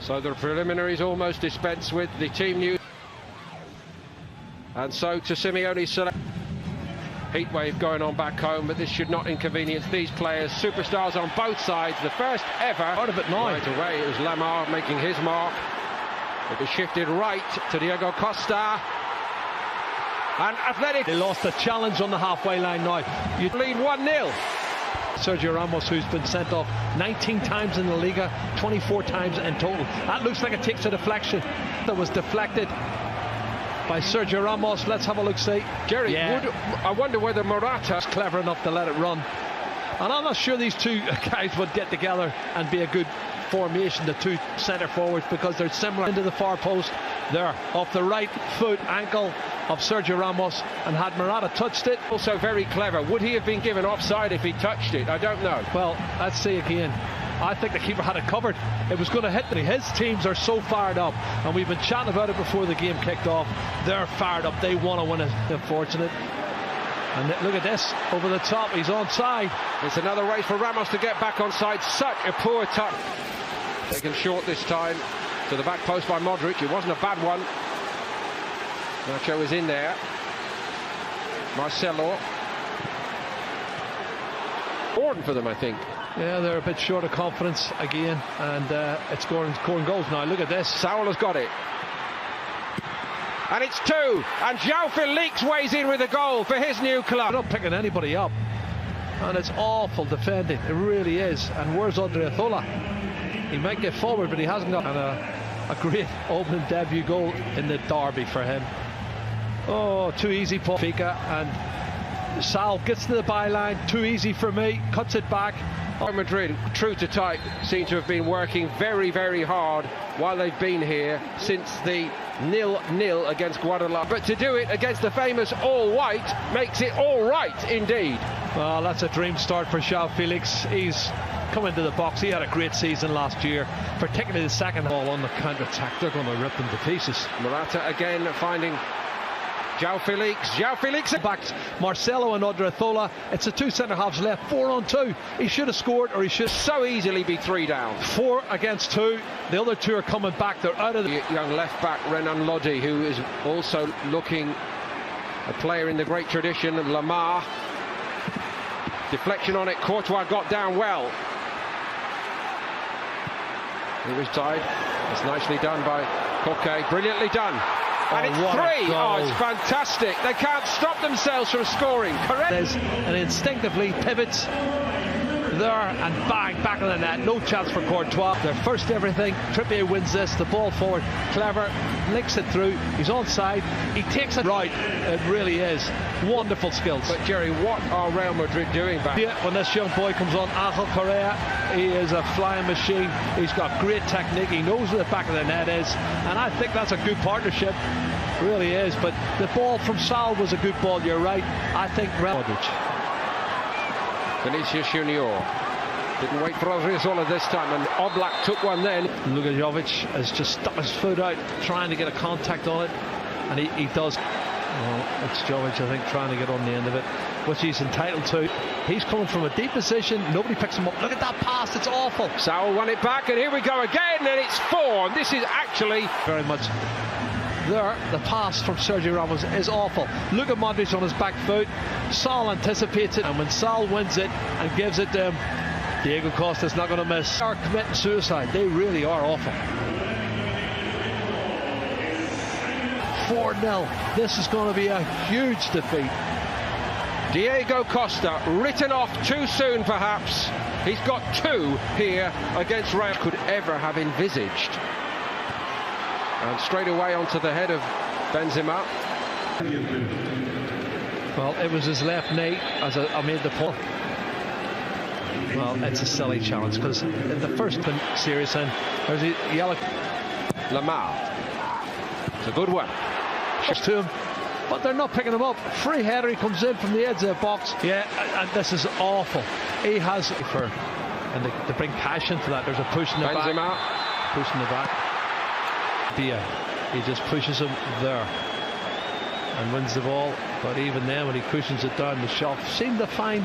So the preliminaries almost dispensed with. The team news. And so to Simeone's select. Heat wave going on back home, but this should not inconvenience these players. Superstars on both sides. The first ever. Out of it now. Right away, it was Lamar making his mark. It was shifted right to Diego Costa. And Atletico. They lost the challenge on the halfway line now. You lead 1-0. Sergio Ramos, who's been sent off 19 times in the Liga, 24 times in total. That looks like it takes a deflection. That was deflected by Sergio Ramos. Let's have a look, see. Jerry, I wonder whether Morata's clever enough to let it run. And I'm not sure these two guys would get together and be a good formation, the two centre forwards, because they're similar. Into the far post there, off the right foot ankle of Sergio Ramos, and had Morata touched it. Also very clever. Would he have been given offside if he touched it? I don't know. Well, let's see again. I think the keeper had it covered. It was going to hit me. His teams are so fired up, and we've been chatting about it before the game kicked off. They're fired up. They want to win it. Unfortunate. And look at this, over the top. He's onside. It's another race for Ramos to get back onside. Such a poor touch. Taken short this time to the back post by Madrid. It wasn't a bad one. Nacho is in there. Marcelo. Important for them, I think. Yeah, they're a bit short of confidence again, and it's scoring goals now. Look at this. Saul has got it. And it's 2. And João Felix weighs in with a goal for his new club. They're not picking anybody up. And it's awful defending. It really is. And where's Odriozola? He might get forward, but he hasn't got. And a great opening debut goal in the derby for him. Oh, too easy, Paul Fika. And Sal gets to the byline. Too easy for me. Cuts it back. Madrid, true to type, seem to have been working very, very hard while they've been here since the 0-0 against Guadalajara. But to do it against the famous all-white makes it all right indeed. Well, that's a dream start for João Felix. He's come into the box. He had a great season last year, particularly the second ball on the counter-attack. They're going to rip them to pieces. Morata again finding João Felix back Marcelo and Odriozola. It's the two centre halves left, 4-on-2. He should have scored, or he should so easily be 3 down. 4 against 2. The other 2 are coming back. They're out of the young left back Renan Lodi, who is also looking a player in the great tradition of Lamar. Deflection on it. Courtois got down well. It was tied. It's nicely done by Koke. Brilliantly done. And it's 3. Oh, it's fantastic. They can't stop themselves from scoring. Correct. And instinctively pivots there and bang, back of the net. No chance for Courtois. Their first everything. Trippier wins this. The ball forward. Clever. Links it through. He's onside. He takes it right. It really is. Wonderful skills. But Jerry, what are Real Madrid doing back? Yeah, when this young boy comes on, Angel Correa, he is a flying machine. He's got great technique. He knows where the back of the net is. And I think that's a good partnership. Really is. But the ball from Sal was a good ball. You're right. I think Real Madrid. Vinicius Junior didn't wait for Odriozola this time, and Oblak took one then. Lukajovic has just stuck his foot out, trying to get a contact on it, and he does. Well, it's Jovic, I think, trying to get on the end of it, which he's entitled to. He's coming from a deep position. Nobody picks him up. Look at that pass. It's awful. Saul won it back, and here we go again, and it's 4. And this is actually very much. There, the pass from Sergio Ramos is awful. Look at Madrid on his back foot. Sal anticipates it, and when Sal wins it and gives it to him, Diego Costa's not going to miss. They are committing suicide. They really are awful. 4-0. This is going to be a huge defeat. Diego Costa, written off too soon perhaps. He's got 2 here against Real. Could ever have envisaged. And straight away onto the head of Benzema. Well, it was his left knee as I made the pull. Well, it's a silly challenge because in the first serious end, there's a yellow. Lamar. It's a good one. To him, but they're not picking him up. Free header, he comes in from the edge of the box. Yeah, and this is awful. He has and to bring passion to that. There's a push in the Benzema. back. Push in the back. He just pushes him there and wins the ball, but even then when he cushions it down, the shot seem to find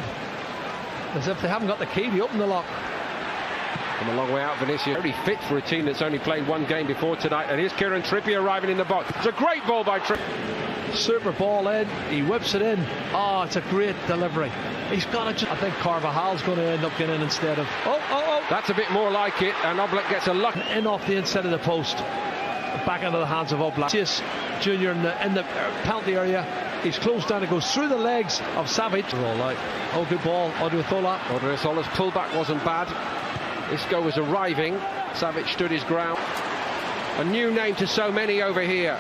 as if they haven't got the key to open the lock. Come a long way out, Vinicius. Very fit for a team that's only played one game before tonight. And here's Kieran Trippier arriving in the box. It's a great ball by Trippier. Super ball in. He whips it in. Oh, it's a great delivery. He's got to. I think Carvajal's going to end up getting in instead of. Oh. That's a bit more like it. And Oblak gets a luck. In off the inside of the post. Back into the hands of Oblak. Junior in the penalty area. He's closed down. It goes through the legs of Savic. All right. Oh, good ball. Odriozola's pullback wasn't bad. Isco was arriving. Savic stood his ground. A new name to so many over here.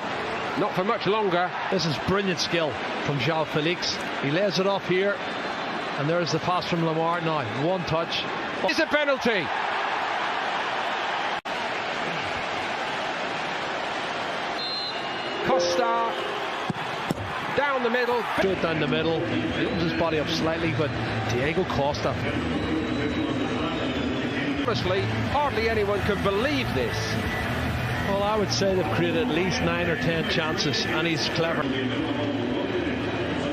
Not for much longer. This is brilliant skill from João Felix. He lays it off here. And there's the pass from Lamar. Now, one touch. It's a penalty. Costa down the middle. Straight down the middle. He opens his body up slightly, but Diego Costa. Honestly, hardly anyone can believe this. Well, I would say they've created at least 9 or 10 chances, and he's clever.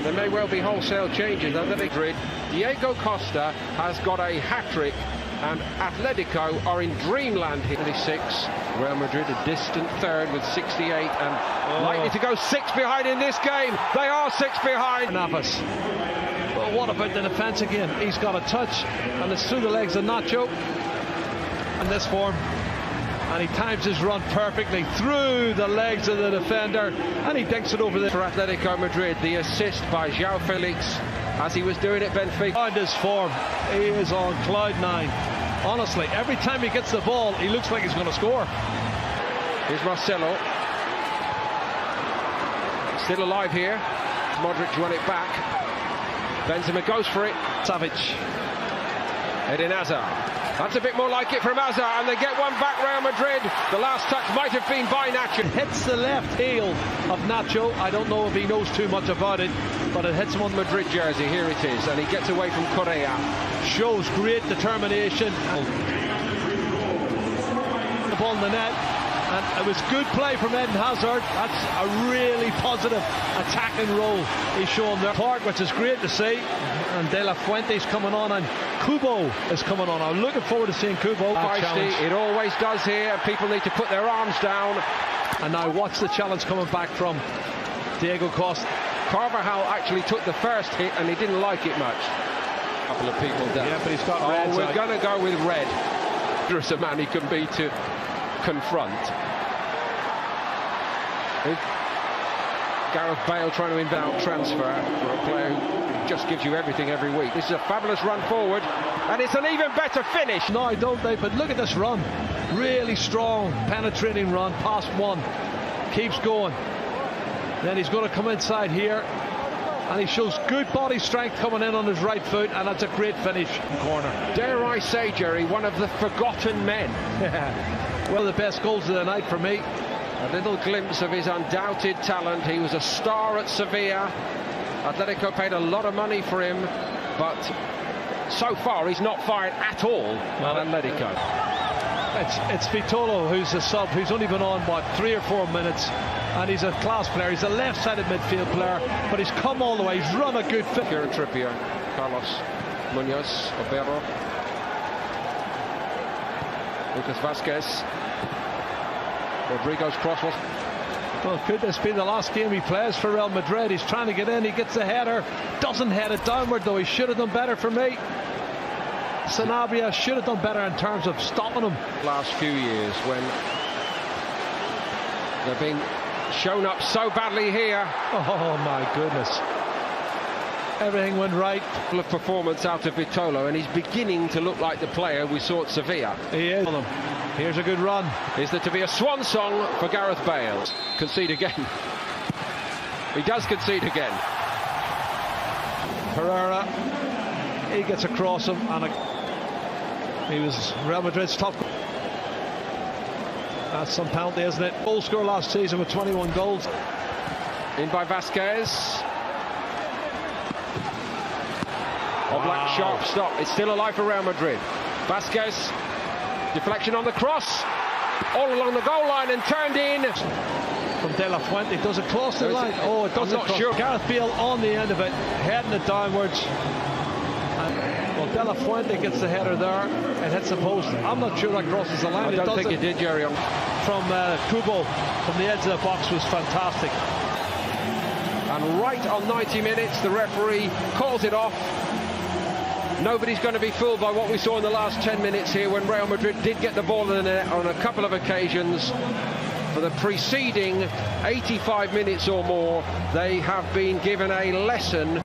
There may well be wholesale changes under Madrid. Diego Costa has got a hat-trick, and Atletico are in dreamland here. 36. Real Madrid a distant third with 68 and likely to go 6 behind in this game. They are 6 behind. Navas. But what about the defence again? He's got a touch, and it's through the legs of Nacho. In this form. And he times his run perfectly through the legs of the defender, and he dinks it over the for Atletico Madrid. The assist by João Felix as he was doing at Benfica. On this form, he is on cloud 9. Honestly, every time he gets the ball, he looks like he's going to score. Here's Marcelo. Still alive here. Modric won it back. Benzema goes for it. Savic. Eden Hazard. That's a bit more like it from Hazard, and they get one back. Real Madrid. The last touch might have been by Nacho. It hits the left heel of Nacho. I don't know if he knows too much about it, but it hits him on the Madrid jersey. Here it is, and he gets away from Correa. Shows great determination. The ball in the net, and it was good play from Eden Hazard. That's a really positive attacking role he's shown there. Park, which is great to see, and De La Fuente's coming on, and Kubo is coming on. I'm looking forward to seeing Kubo. It always does here, and people need to put their arms down. And now watch the challenge coming back from Diego Costa. Carvajal actually took the first hit, and he didn't like it much. A couple of people down. Yeah, but he's got red. We're going to go with red. There's a man he can be to confront. Gareth Bale trying to inbound transfer for a player who just gives you everything every week. This is a fabulous run forward, and it's an even better finish. No, don't they? But look at this run. Really strong, penetrating run, past one. Keeps going. Then he's going to come inside here, and he shows good body strength coming in on his right foot, and that's a great finish. Corner. Dare I say, Jerry, one of the forgotten men. One of the best goals of the night for me. A little glimpse of his undoubted talent. He was a star at Sevilla. Atletico paid a lot of money for him, but so far he's not fired at all at Atletico. It's Vitolo who's a sub, who's only been on, 3 or 4 minutes, and he's a class player. He's a left-sided midfield player, but he's come all the way. He's run a good fit. Kieran Trippier, Carlos Munoz, Obero, Lucas Vazquez. Rodrigo's cross was... Well, could this be the last game he plays for Real Madrid? He's trying to get in, he gets the header, doesn't head it downward though. He should have done better for me. Sanabria should have done better in terms of stopping him. Last few years when they're being shown up so badly here. Oh my goodness. Everything went right. Full of performance out of Vitolo, and he's beginning to look like the player we saw at Sevilla. He is. Here's a good run. Is there to be a swan song for Gareth Bale? Concede again. He does concede again. Pereira, he gets across him, and he was Real Madrid's top. That's some penalty, isn't it? Goal scorer last season with 21 goals. In by Vazquez. Oblak, sharp stop. It's still alive for Real Madrid. Vazquez. Deflection on the cross, all along the goal line and turned in. From De La Fuente, does it cross the line? Oh, it doesn't. I'm not sure. Gareth Bale on the end of it, heading it downwards. And, well, De La Fuente gets the header there and hits the post. I'm not sure that crosses the line. I don't think it did, Jerry. From Kubo from the edge of the box was fantastic. And right on 90 minutes, the referee calls it off. Nobody's going to be fooled by what we saw in the last 10 minutes here, when Real Madrid did get the ball in the net on a couple of occasions. For the preceding 85 minutes or more, they have been given a lesson.